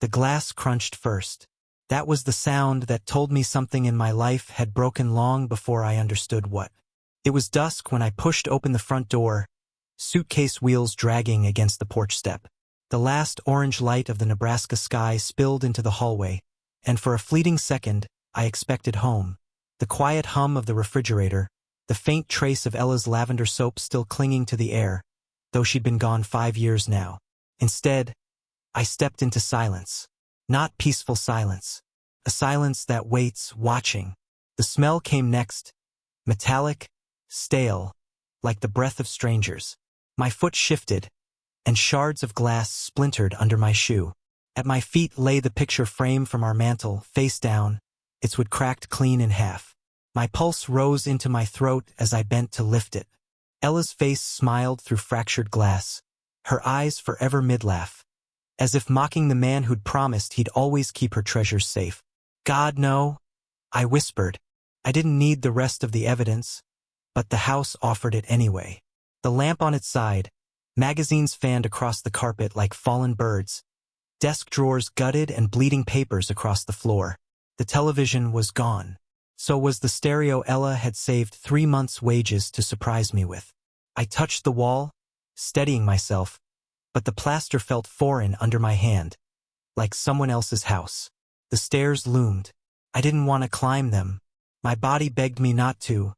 The glass crunched first. That was the sound that told me something in my life had broken long before I understood what. It was dusk when I pushed open the front door, suitcase wheels dragging against the porch step. The last orange light of the Nebraska sky spilled into the hallway, and for a fleeting second, I expected home. The quiet hum of the refrigerator, the faint trace of Ella's lavender soap still clinging to the air, though she'd been gone 5 years now. Instead, I stepped into silence. Not peaceful silence. A silence that waits, watching. The smell came next, metallic, stale, like the breath of strangers. My foot shifted, and shards of glass splintered under my shoe. At my feet lay the picture frame from our mantel, face down, its wood cracked clean in half. My pulse rose into my throat as I bent to lift it. Ella's face smiled through fractured glass, her eyes forever mid-laugh, as if mocking the man who'd promised he'd always keep her treasures safe. God, no, I whispered. I didn't need the rest of the evidence, but the house offered it anyway. The lamp on its side, magazines fanned across the carpet like fallen birds, desk drawers gutted and bleeding papers across the floor. The television was gone. So was the stereo Ella had saved 3 months' wages to surprise me with. I touched the wall, steadying myself, but the plaster felt foreign under my hand, like someone else's house. The stairs loomed. I didn't want to climb them. My body begged me not to,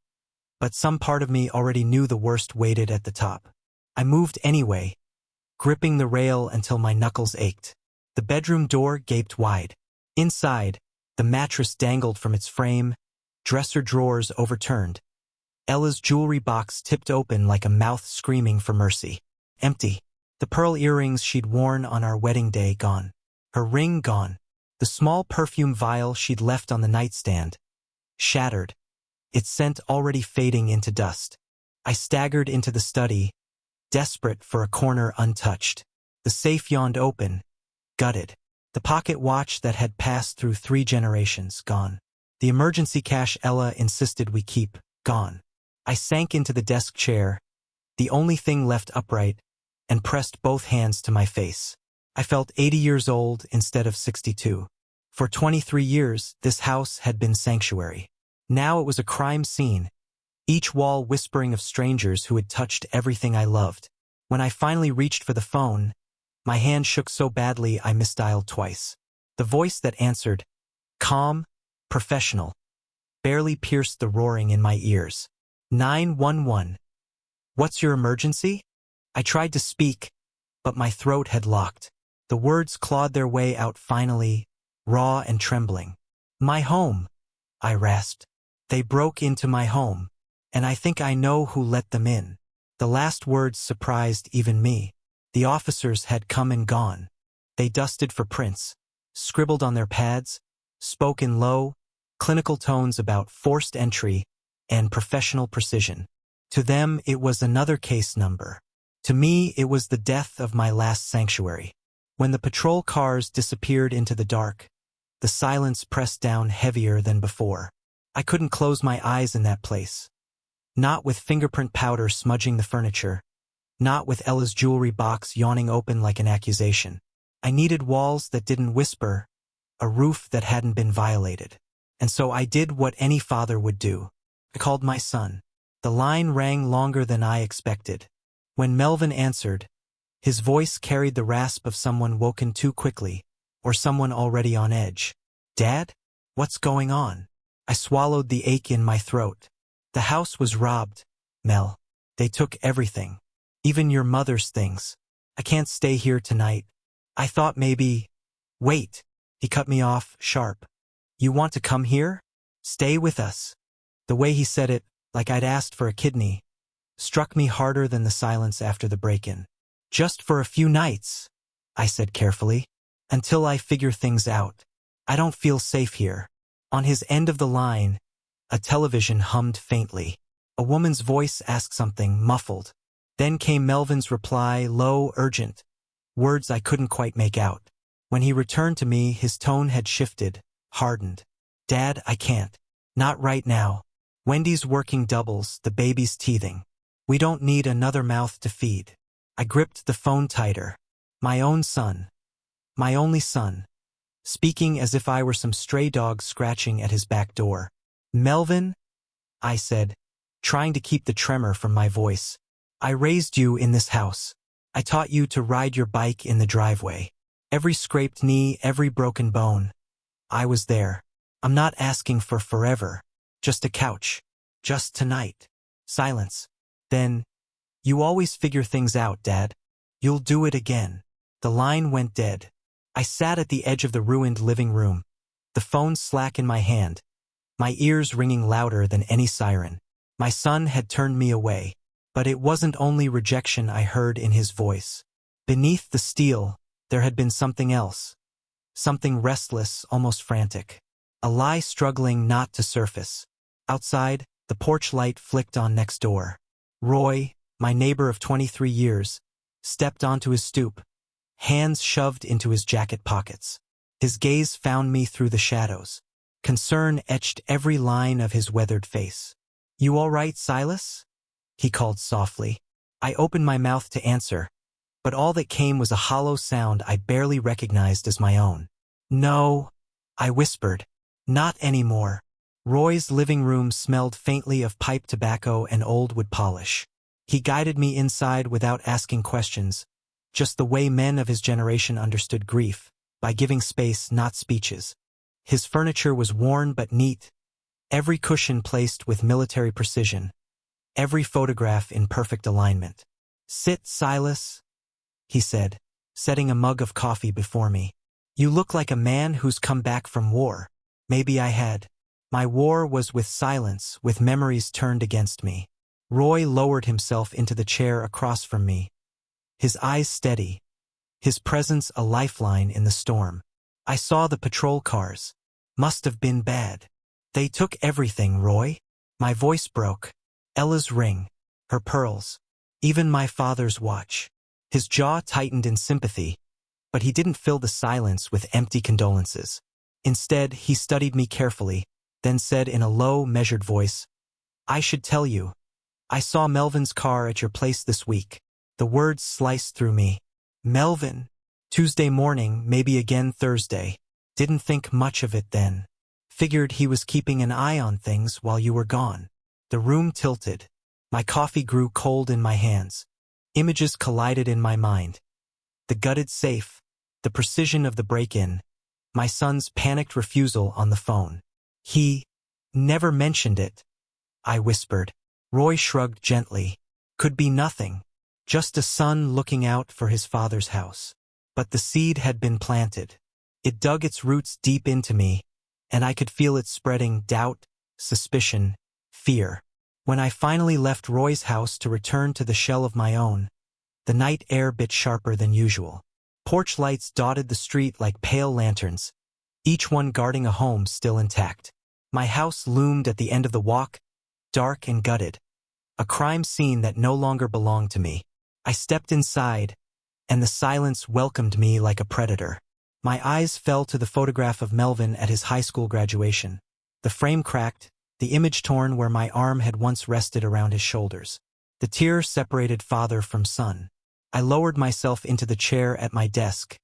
but some part of me already knew the worst waited at the top. I moved anyway, gripping the rail until my knuckles ached. The bedroom door gaped wide. Inside, the mattress dangled from its frame, dresser drawers overturned. Ella's jewelry box tipped open like a mouth screaming for mercy. Empty. The pearl earrings she'd worn on our wedding day gone. Her ring gone. The small perfume vial she'd left on the nightstand. Shattered. Its scent already fading into dust. I staggered into the study, desperate for a corner untouched. The safe yawned open, gutted. The pocket watch that had passed through 3 generations gone. The emergency cash Ella insisted we keep, gone. I sank into the desk chair, the only thing left upright, and pressed both hands to my face. I felt 80 years old instead of 62. For 23 years, this house had been sanctuary. Now it was a crime scene, each wall whispering of strangers who had touched everything I loved. When I finally reached for the phone, my hand shook so badly I misdialed twice. The voice that answered, calm, professional, barely pierced the roaring in my ears. 911. What's your emergency? I tried to speak, but my throat had locked. The words clawed their way out finally, raw and trembling. My home, I rasped. They broke into my home, and I think I know who let them in. The last words surprised even me. The officers had come and gone. They dusted for prints, scribbled on their pads, spoke in low, clinical tones about forced entry and professional precision. To them, it was another case number. To me, it was the death of my last sanctuary. When the patrol cars disappeared into the dark, the silence pressed down heavier than before. I couldn't close my eyes in that place. Not with fingerprint powder smudging the furniture. Not with Ella's jewelry box yawning open like an accusation. I needed walls that didn't whisper, a roof that hadn't been violated. And so I did what any father would do. I called my son. The line rang longer than I expected. When Melvin answered, his voice carried the rasp of someone woken too quickly, or someone already on edge. Dad? What's going on? I swallowed the ache in my throat. The house was robbed, Mel. They took everything. Even your mother's things. I can't stay here tonight. I thought maybe... Wait. He cut me off, sharp. You want to come here? Stay with us. The way he said it, like I'd asked for a kidney, struck me harder than the silence after the break-in. Just for a few nights, I said carefully, until I figure things out. I don't feel safe here. On his end of the line, a television hummed faintly. A woman's voice asked something, muffled. Then came Melvin's reply, low, urgent, words I couldn't quite make out. When he returned to me, his tone had shifted, hardened. Dad, I can't. Not right now. Wendy's working doubles, the baby's teething. We don't need another mouth to feed. I gripped the phone tighter. My own son. My only son. speaking as if I were some stray dog scratching at his back door. "Melvin," I said, trying to keep the tremor from my voice. "I raised you in this house. I taught you to ride your bike in the driveway. Every scraped knee, every broken bone. I was there. I'm not asking for forever. Just a couch. Just tonight." Silence. Then, "You always figure things out, Dad. You'll do it again." The line went dead. I sat at the edge of the ruined living room, the phone slack in my hand, my ears ringing louder than any siren. My son had turned me away, but it wasn't only rejection I heard in his voice. Beneath the steel, there had been something else. Something restless, almost frantic. A lie struggling not to surface. Outside, the porch light flicked on next door. Roy, my neighbor of 23 years, stepped onto his stoop, hands shoved into his jacket pockets. His gaze found me through the shadows. Concern etched every line of his weathered face. "You all right, Silas?" he called softly. I opened my mouth to answer, but all that came was a hollow sound I barely recognized as my own. "No," I whispered. "Not anymore." Roy's living room smelled faintly of pipe tobacco and old wood polish. He guided me inside without asking questions, just the way men of his generation understood grief, by giving space, not speeches. His furniture was worn but neat, every cushion placed with military precision, every photograph in perfect alignment. "Sit, Silas," he said, setting a mug of coffee before me. "You look like a man who's come back from war." Maybe I had. My war was with silence, with memories turned against me. Roy lowered himself into the chair across from me, his eyes steady, his presence a lifeline in the storm. "I saw the patrol cars. Must have been bad. They took everything, Roy." My voice broke. Ella's ring, her pearls, even my father's watch. His jaw tightened in sympathy, but he didn't fill the silence with empty condolences. Instead, he studied me carefully, then said in a low, measured voice, "I should tell you. I saw Melvin's car at your place this week." The words sliced through me. Melvin. Tuesday morning, maybe again Thursday. Didn't think much of it then. Figured he was keeping an eye on things while you were gone. The room tilted. My coffee grew cold in my hands. Images collided in my mind. The gutted safe, the precision of the break-in, my son's panicked refusal on the phone. "He never mentioned it," I whispered. Roy shrugged gently. "Could be nothing. Just a son looking out for his father's house." But the seed had been planted. It dug its roots deep into me, and I could feel it spreading doubt, suspicion, fear. When I finally left Roy's house to return to the shell of my own, the night air bit sharper than usual. Porch lights dotted the street like pale lanterns, each one guarding a home still intact. My house loomed at the end of the walk, dark and gutted, a crime scene that no longer belonged to me. I stepped inside, and the silence welcomed me like a predator. My eyes fell to the photograph of Melvin at his high school graduation. The frame cracked, the image torn where my arm had once rested around his shoulders. The tear separated father from son. I lowered myself into the chair at my desk,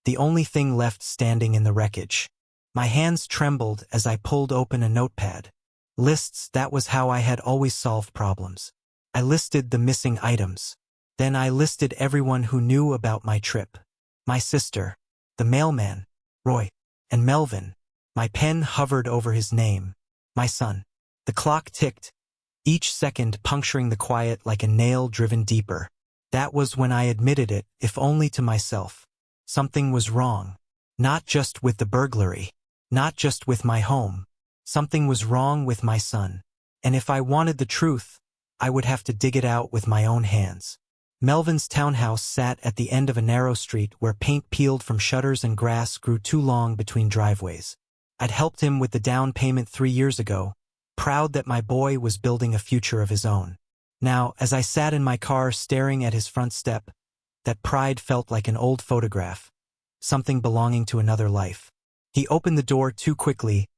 the only thing left standing in the wreckage. My hands trembled as I pulled open a notepad. Lists, that was how I had always solved problems. I listed the missing items. Then I listed everyone who knew about my trip. My sister, the mailman, Roy, and Melvin. My pen hovered over his name. My son. The clock ticked, each second puncturing the quiet like a nail driven deeper. That was when I admitted it, if only to myself. Something was wrong. Not just with the burglary. Not just with my home. Something was wrong with my son. And if I wanted the truth, I would have to dig it out with my own hands. Melvin's townhouse sat at the end of a narrow street where paint peeled from shutters and grass grew too long between driveways. I'd helped him with the down payment 3 years ago, proud that my boy was building a future of his own. Now, as I sat in my car staring at his front step, that pride felt like an old photograph, something belonging to another life. He opened the door too quickly,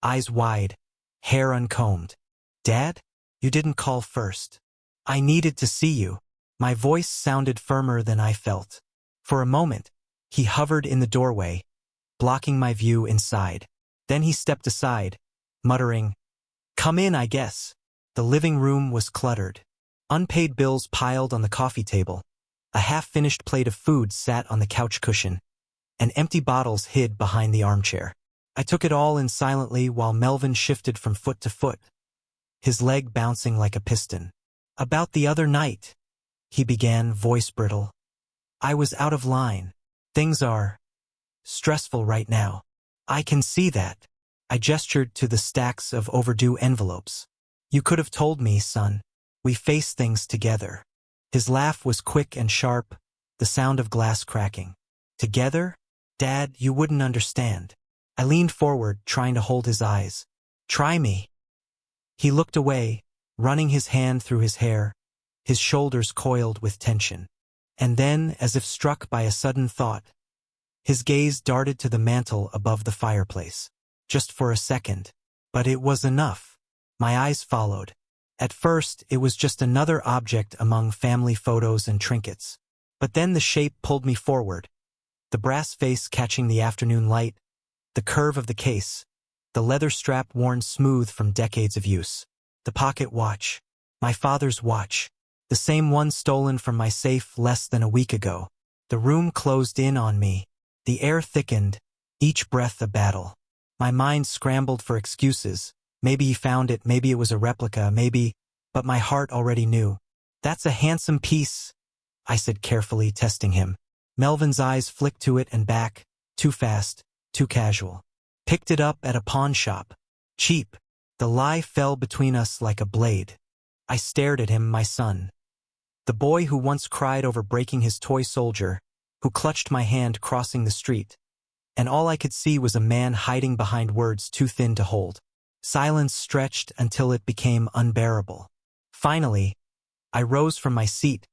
eyes wide, hair uncombed. "Dad? You didn't call first. I needed to see you." My voice sounded firmer than I felt. For a moment, he hovered in the doorway, blocking my view inside. Then he stepped aside, muttering, "Come in, I guess." The living room was cluttered. Unpaid bills piled on the coffee table. A half-finished plate of food sat on the couch cushion, and empty bottles hid behind the armchair. I took it all in silently while Melvin shifted from foot to foot, his leg bouncing like a piston. "About the other night," he began, voice brittle. "I was out of line. Things are stressful right now." "I can see that." I gestured to the stacks of overdue envelopes. "You could have told me, son. We face things together." His laugh was quick and sharp, the sound of glass cracking. "Together? Dad, you wouldn't understand." I leaned forward, trying to hold his eyes. "Try me." He looked away, running his hand through his hair, his shoulders coiled with tension. And then, as if struck by a sudden thought, his gaze darted to the mantel above the fireplace. Just for a second. But it was enough. My eyes followed. At first, it was just another object among family photos and trinkets. But then the shape pulled me forward. The brass face catching the afternoon light, the curve of the case, the leather strap worn smooth from decades of use. The pocket watch. My father's watch. The same one stolen from my safe less than a week ago. The room closed in on me. The air thickened, each breath a battle. My mind scrambled for excuses. Maybe he found it, maybe it was a replica, maybe, but my heart already knew. "That's a handsome piece," I said carefully, testing him. Melvin's eyes flicked to it and back, too fast, too casual. "Picked it up at a pawn shop. Cheap." The lie fell between us like a blade. I stared at him, my son. The boy who once cried over breaking his toy soldier, who clutched my hand crossing the street. And all I could see was a man hiding behind words too thin to hold. Silence stretched until it became unbearable. Finally, I rose from my seat,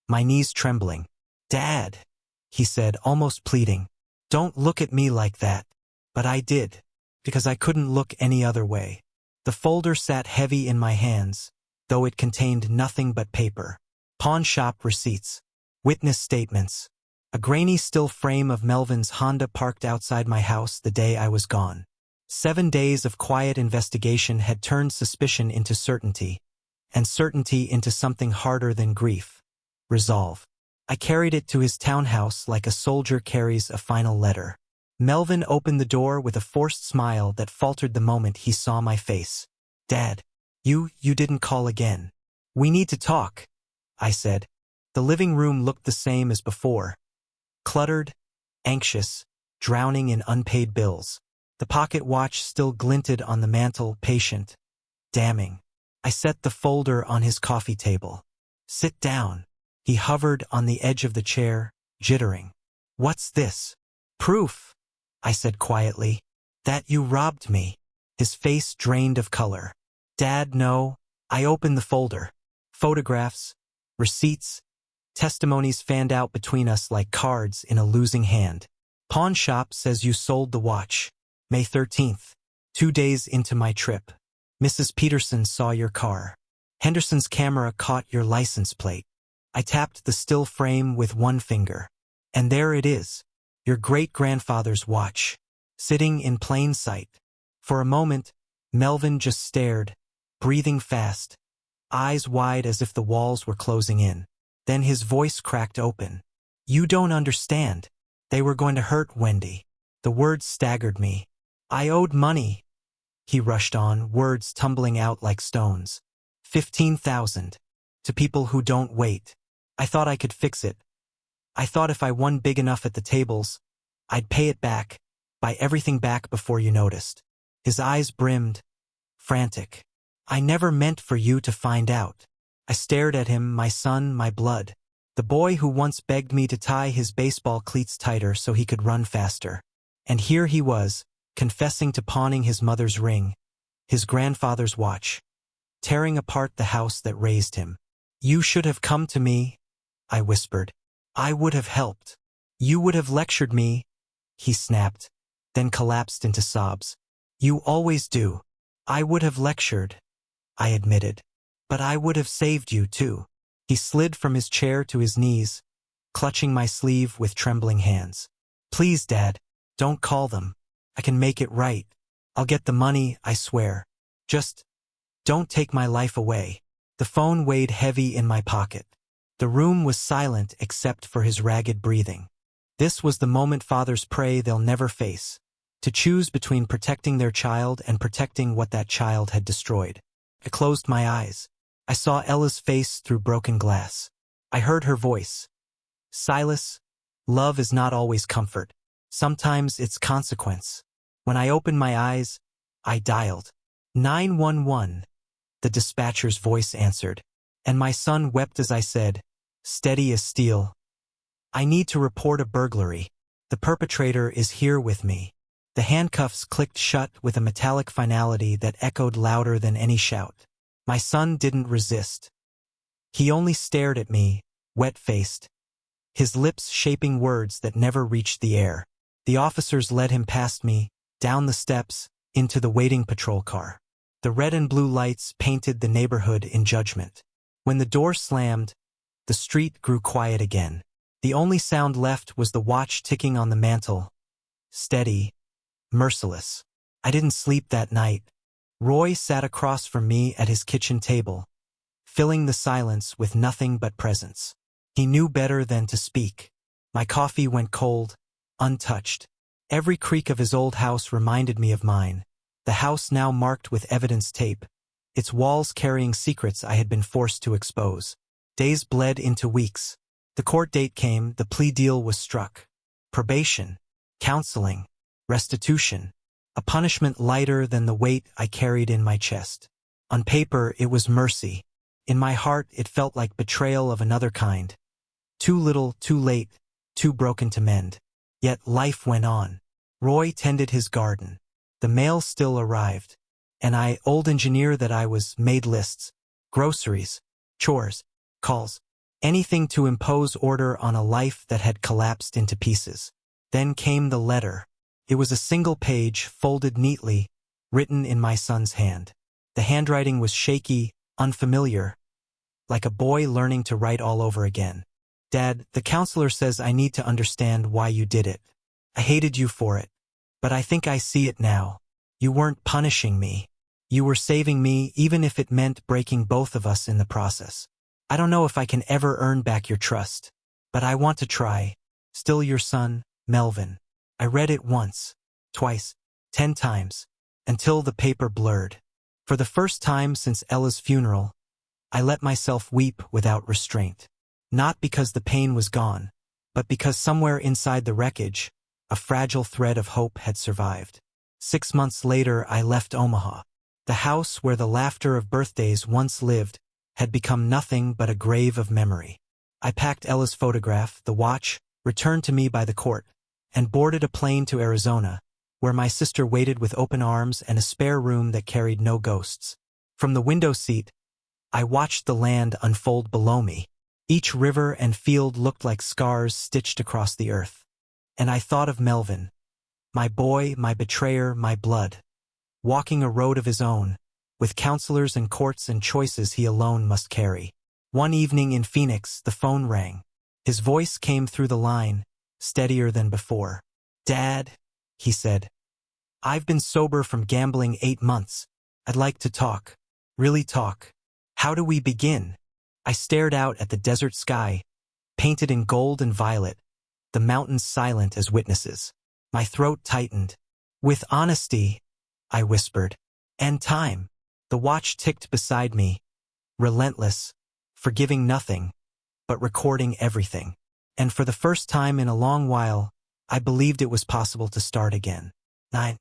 my knees trembling. "Dad," he said, almost pleading, "don't look at me like that." But I did, because I couldn't look any other way. The folder sat heavy in my hands, though it contained nothing but paper. Pawn shop receipts, witness statements, a grainy still frame of Melvin's Honda parked outside my house the day I was gone. 7 days of quiet investigation had turned suspicion into certainty, and certainty into something harder than grief: resolve. I carried it to his townhouse like a soldier carries a final letter. Melvin opened the door with a forced smile that faltered the moment he saw my face. "Dad, you didn't call again." "We need to talk," I said. The living room looked the same as before. Cluttered, anxious, drowning in unpaid bills. The pocket watch still glinted on the mantel, patient, damning. I set the folder on his coffee table. "Sit down." He hovered on the edge of the chair, jittering. "What's this?" "Proof," I said quietly, "that you robbed me." His face drained of color. "Dad, no." I opened the folder. Photographs, receipts, testimonies fanned out between us like cards in a losing hand. "Pawn shop says you sold the watch. May 13th, 2 days into my trip. Mrs. Peterson saw your car. Henderson's camera caught your license plate." I tapped the still frame with one finger. "And there it is, your great-grandfather's watch, sitting in plain sight." For a moment, Melvin just stared, breathing fast, eyes wide as if the walls were closing in. Then his voice cracked open. "You don't understand. They were going to hurt Wendy." The words staggered me. "I owed money," he rushed on, words tumbling out like stones. 15,000. To people who don't wait. I thought I could fix it. I thought if I won big enough at the tables, I'd pay it back, buy everything back before you noticed. His eyes brimmed, frantic. "I never meant for you to find out." I stared at him, my son, my blood. The boy who once begged me to tie his baseball cleats tighter so he could run faster. And here he was, confessing to pawning his mother's ring, his grandfather's watch, tearing apart the house that raised him. "You should have come to me," I whispered. "I would have helped. You would have lectured me," he snapped, then collapsed into sobs. "You always do." "I would have lectured," I admitted. "But I would have saved you, too." He slid from his chair to his knees, clutching my sleeve with trembling hands. "Please, Dad, Don't call them. I can make it right. I'll get the money, I swear. Just don't take my life away. The phone weighed heavy in my pocket. The room was silent except for his ragged breathing. This was the moment fathers pray they'll never face, to choose between protecting their child and protecting what that child had destroyed. I closed my eyes. I saw Ella's face through broken glass. I heard her voice. Silas, love is not always comfort. Sometimes it's consequence. When I opened my eyes, I dialed 911. The dispatcher's voice answered, and my son wept as I said, steady as steel. I need to report a burglary. The perpetrator is here with me. The handcuffs clicked shut with a metallic finality that echoed louder than any shout. My son didn't resist. He only stared at me, wet-faced, his lips shaping words that never reached the air. The officers led him past me, down the steps, into the waiting patrol car. The red and blue lights painted the neighborhood in judgment. When the door slammed, the street grew quiet again. The only sound left was the watch ticking on the mantel. Steady, merciless. I didn't sleep that night. Roy sat across from me at his kitchen table, filling the silence with nothing but presence. He knew better than to speak. My coffee went cold, untouched. Every creak of his old house reminded me of mine, the house now marked with evidence tape, its walls carrying secrets I had been forced to expose. Days bled into weeks. The court date came, the plea deal was struck. Probation, counseling, restitution, a punishment lighter than the weight I carried in my chest. On paper, it was mercy. In my heart, it felt like betrayal of another kind. Too little, too late, too broken to mend. Yet life went on. Roy tended his garden. The mail still arrived. And I, old engineer that I was, made lists. Groceries, chores, calls. Anything to impose order on a life that had collapsed into pieces. Then came the letter. It was a single page, folded neatly, written in my son's hand. The handwriting was shaky, unfamiliar, like a boy learning to write all over again. Dad, the counselor says I need to understand why you did it. I hated you for it. But I think I see it now. You weren't punishing me. You were saving me, even if it meant breaking both of us in the process. I don't know if I can ever earn back your trust, but I want to try. Still your son, Melvin. I read it once, twice, 10 times, until the paper blurred. For the first time since Ella's funeral, I let myself weep without restraint. Not because the pain was gone, but because somewhere inside the wreckage, a fragile thread of hope had survived. 6 months later, I left Omaha. The house where the laughter of birthdays once lived had become nothing but a grave of memory. I packed Ella's photograph, the watch, returned to me by the court, and boarded a plane to Arizona, where my sister waited with open arms and a spare room that carried no ghosts. From the window seat, I watched the land unfold below me. Each river and field looked like scars stitched across the earth. And I thought of Melvin, my boy, my betrayer, my blood, walking a road of his own, with counselors and courts and choices he alone must carry. One evening in Phoenix, the phone rang. His voice came through the line, steadier than before. Dad, he said, I've been sober from gambling 8 months. I'd like to talk. Really talk. How do we begin? I stared out at the desert sky, painted in gold and violet, the mountains silent as witnesses. My throat tightened. With honesty, I whispered. And time. The watch ticked beside me, relentless, forgiving nothing, but recording everything. And for the first time in a long while, I believed it was possible to start again. 9.